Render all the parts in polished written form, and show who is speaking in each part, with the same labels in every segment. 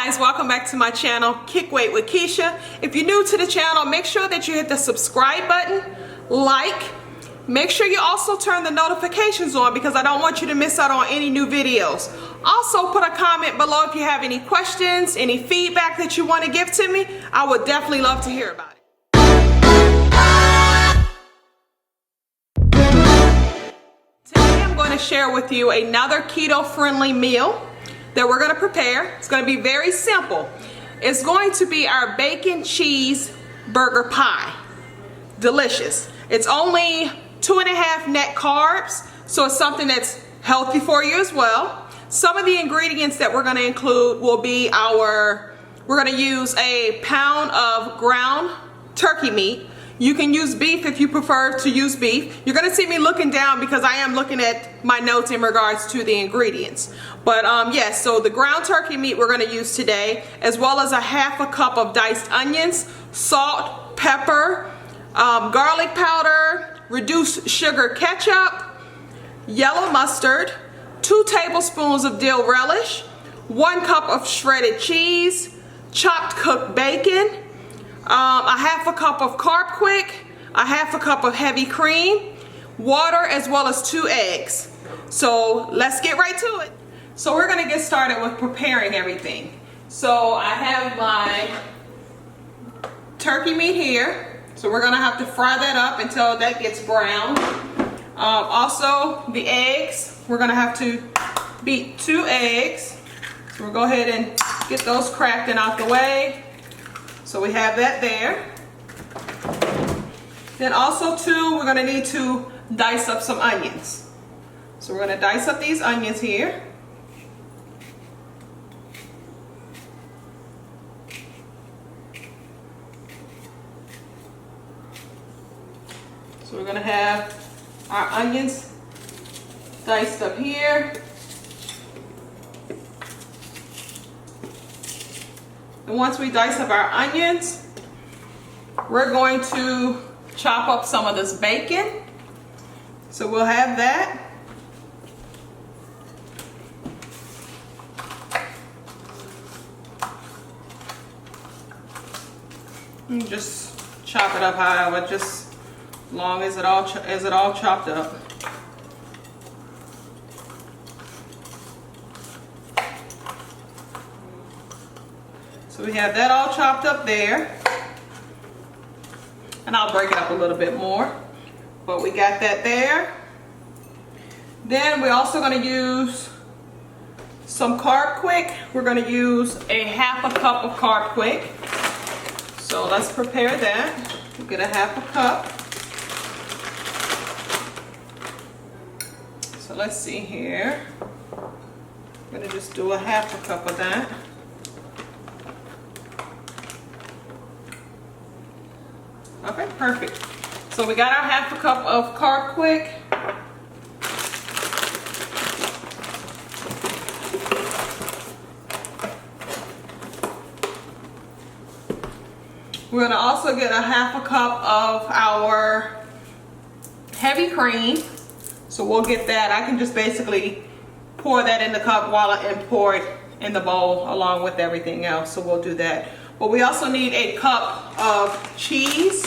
Speaker 1: guys, welcome back to my channel, Kick Weight with Keisha. If you're new to the channel, make sure that you hit the subscribe button, like, make sure you also turn the notifications on because I don't want you to miss out on any new videos. Also put a comment below if you have any questions, any feedback that you want to give to me. I would definitely love to hear about it. Today I'm going to share with you another keto-friendly meal that we're going to prepare. It's going to be very simple. It's going to be our bacon cheeseburger pie. Delicious. It's only 2.5 net carbs, so it's something that's healthy for you as well. Some of the ingredients that we're going to include will be we're going to use a pound of ground turkey meat. You can use beef if you prefer to use beef. You're going to see me looking down because I am looking at my notes in regards to the ingredients. But yes, so the ground turkey meat we're going to use today, as well as a half a cup of diced onions, salt, pepper, garlic powder, reduced sugar ketchup, yellow mustard, 2 tablespoons of dill relish, 1 cup of shredded cheese, chopped cooked bacon, a half a cup of carb quick, a half a cup of heavy cream, water, as well as 2 eggs. So let's get right to it. So we're going to get started with preparing everything. So I have my turkey meat here. So we're going to have to fry that up until that gets brown. Also the eggs, we're going to have to beat 2 eggs. So we'll go ahead and get those cracked and out the way. So we have that there. Then also too, we're going to need to dice up some onions. So we're going to dice up these onions here. So we're going to have our onions diced up here. And once we dice up our onions, we're going to chop up some of this bacon. So we'll have that. And just chop it up however, just as long as it all chopped up. So we have that all chopped up there. And I'll break it up a little bit more. But we got that there. Then we're also going to use some carb quick. We're going to use a half a cup of carb quick. So let's prepare that. We'll get a half a cup. So let's see here. I'm going to just do a half a cup of that. Okay, perfect. So we got our half a cup of carb quick. We're going to also get a half a cup of our heavy cream. So we'll get that. I can just basically pour that in the cup and pour it in the bowl along with everything else. So we'll do that. But we also need a cup of cheese.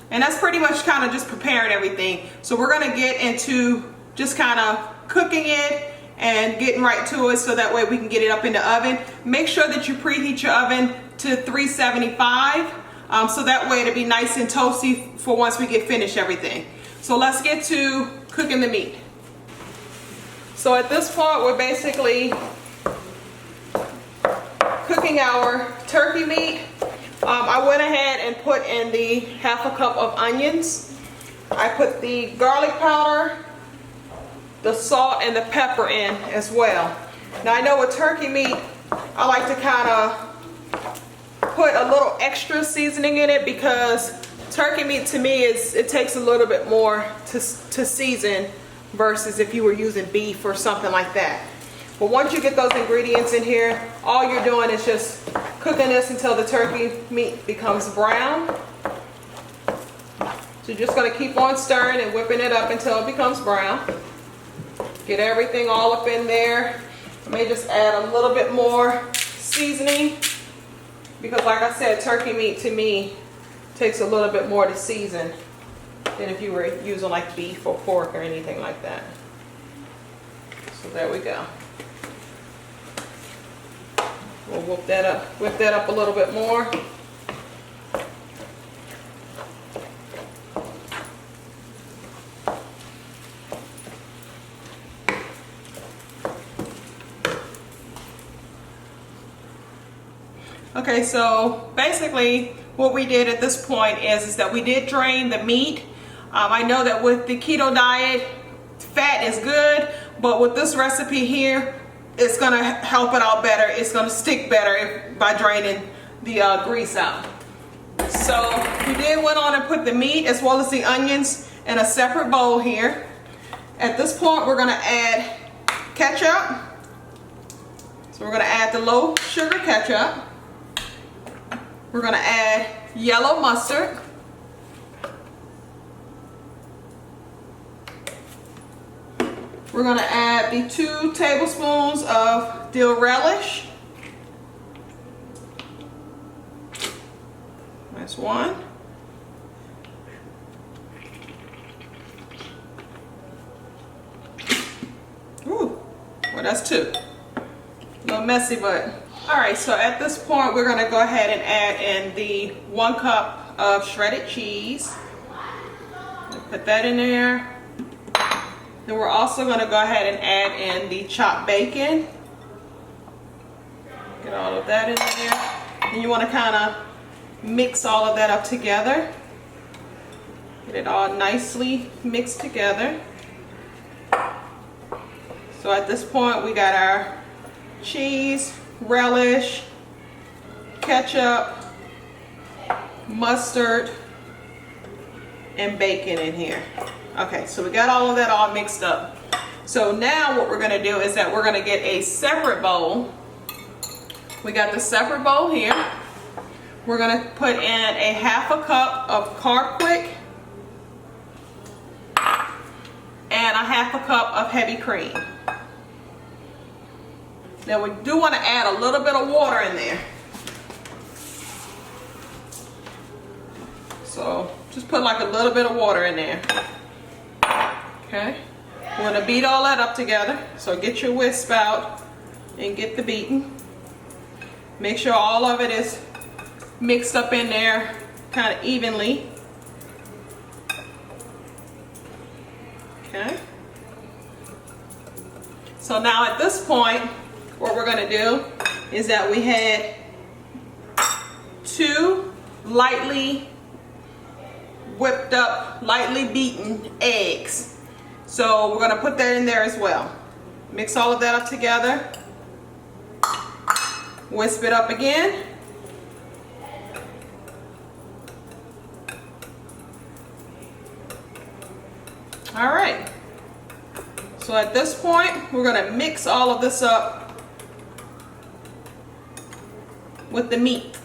Speaker 1: And that's pretty much kind of just preparing everything. So we're going to get into just kind of cooking it and getting right to it so that way we can get it up in the oven. Make sure that you preheat your oven to 375 so that way it'll be nice and toasty for once we get finished everything. So let's get to cooking the meat. So at this point we're basically cooking our turkey meat. I went ahead and put in the half a cup of onions. I put the garlic powder, the salt, and the pepper in as well. Now I know with turkey meat, I like to kind of put a little extra seasoning in it because turkey meat to me it takes a little bit more to season versus if you were using beef or something like that. But once you get those ingredients in here, all you're doing is just cooking this until the turkey meat becomes brown. So you're just going to keep on stirring and whipping it up until it becomes brown. Get everything all up in there. I may just add a little bit more seasoning, because like I said, turkey meat to me takes a little bit more to season than if you were using like beef or pork or anything like that. So there we go. We'll whip that up a little bit more. Okay, so basically what we did at this point is that we did drain the meat. I know that with the keto diet, fat is good, but with this recipe here, it's gonna help it out better. It's gonna stick better by draining the grease out. So we did went on and put the meat as well as the onions in a separate bowl here. At this point, we're gonna add ketchup. So we're gonna add the low sugar ketchup. We're gonna add yellow mustard. We're gonna add the 2 tablespoons of dill relish. That's 1. Ooh, well that's 2. A little messy, but. All right, so at this point, we're gonna go ahead and add in the 1 cup of shredded cheese. Put that in there. Then we're also gonna go ahead and add in the chopped bacon. Get all of that in there. And you wanna kinda mix all of that up together. Get it all nicely mixed together. So at this point, we got our cheese, relish, ketchup, mustard, and bacon in here. Okay, so we got all of that all mixed up. So now what we're gonna do is that we're gonna get a separate bowl. We got the separate bowl here. We're gonna put in a 1/2 cup of carb quick and a 1/2 cup of heavy cream. Now we do want to add a little bit of water in there. So just put like a little bit of water in there. Okay. We're going to beat all that up together. So get your whisk out and get the beating. Make sure all of it is mixed up in there kind of evenly. Okay. So now at this point, what we're going to do is that we had 2 lightly whipped up, lightly beaten eggs. So we're going to put that in there as well. Mix all of that up together. Whisk it up again. All right. So at this point, we're going to mix all of this up with the meat.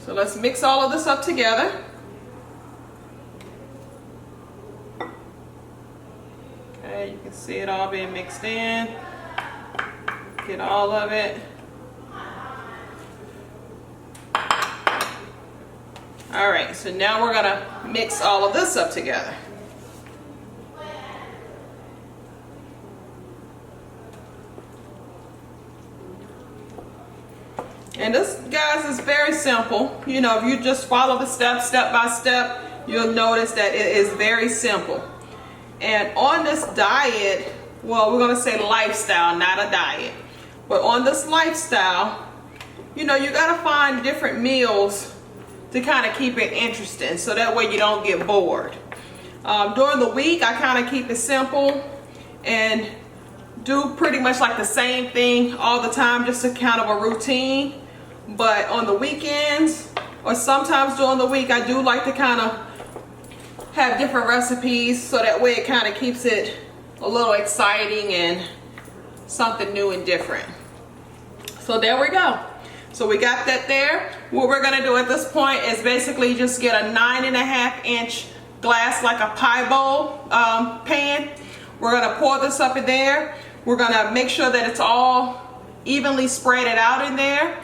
Speaker 1: So let's mix all of this up together. Okay, you can see it all being mixed in. Get all of it. All right, so now we're gonna mix all of this up together. And this, guys, is very simple. You know, if you just follow the steps step by step, you'll notice that it is very simple. And on this diet, well, we're gonna say lifestyle, not a diet. But on this lifestyle, you know, you gotta find different meals to kind of keep it interesting, so that way you don't get bored. During the week, I kind of keep it simple and do pretty much like the same thing all the time, just a kind of a routine. But on the weekends, or sometimes during the week, I do like to kind of have different recipes, so that way it kind of keeps it a little exciting and something new and different. So there we go. So we got that there. What we're gonna do at this point is basically just get a 9.5 inch glass, like a pie bowl pan. We're gonna pour this up in there. We're gonna make sure that it's all evenly spread it out in there.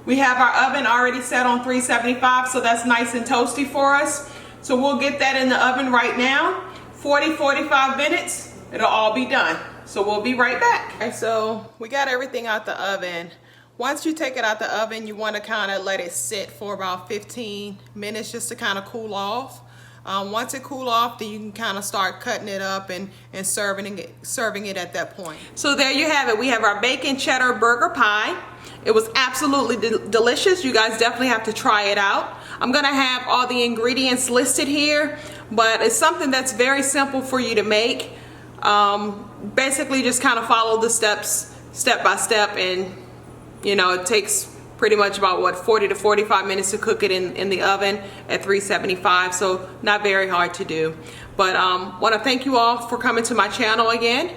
Speaker 1: We have our oven already set on 375, so that's nice and toasty for us. So we'll get that in the oven right now. 40-45 minutes, it'll all be done. So we'll be right back. Okay, so we got everything out the oven. Once you take it out the oven, you want to kind of let it sit for about 15 minutes just to kind of cool off. Once it cool off, then you can kind of start cutting it up and serving it at that point. So there you have it. We have our bacon cheddar burger pie. It was absolutely delicious. You guys definitely have to try it out. I'm gonna have all the ingredients listed here, but it's something that's very simple for you to make. Basically just kind of follow the steps step by step, and you know, it takes pretty much about what, 40 to 45 minutes to cook it in the oven at 375, so not very hard to do. But want to thank you all for coming to my channel again.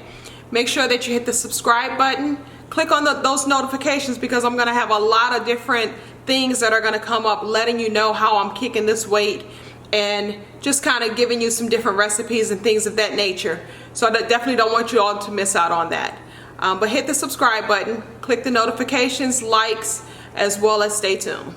Speaker 1: Make sure that you hit the subscribe button, click on those notifications, because I'm going to have a lot of different things that are going to come up letting you know how I'm kicking this weight, and just kind of giving you some different recipes and things of that nature. So I definitely don't want you all to miss out on that. But hit the subscribe button, click the notifications, likes, as well as stay tuned.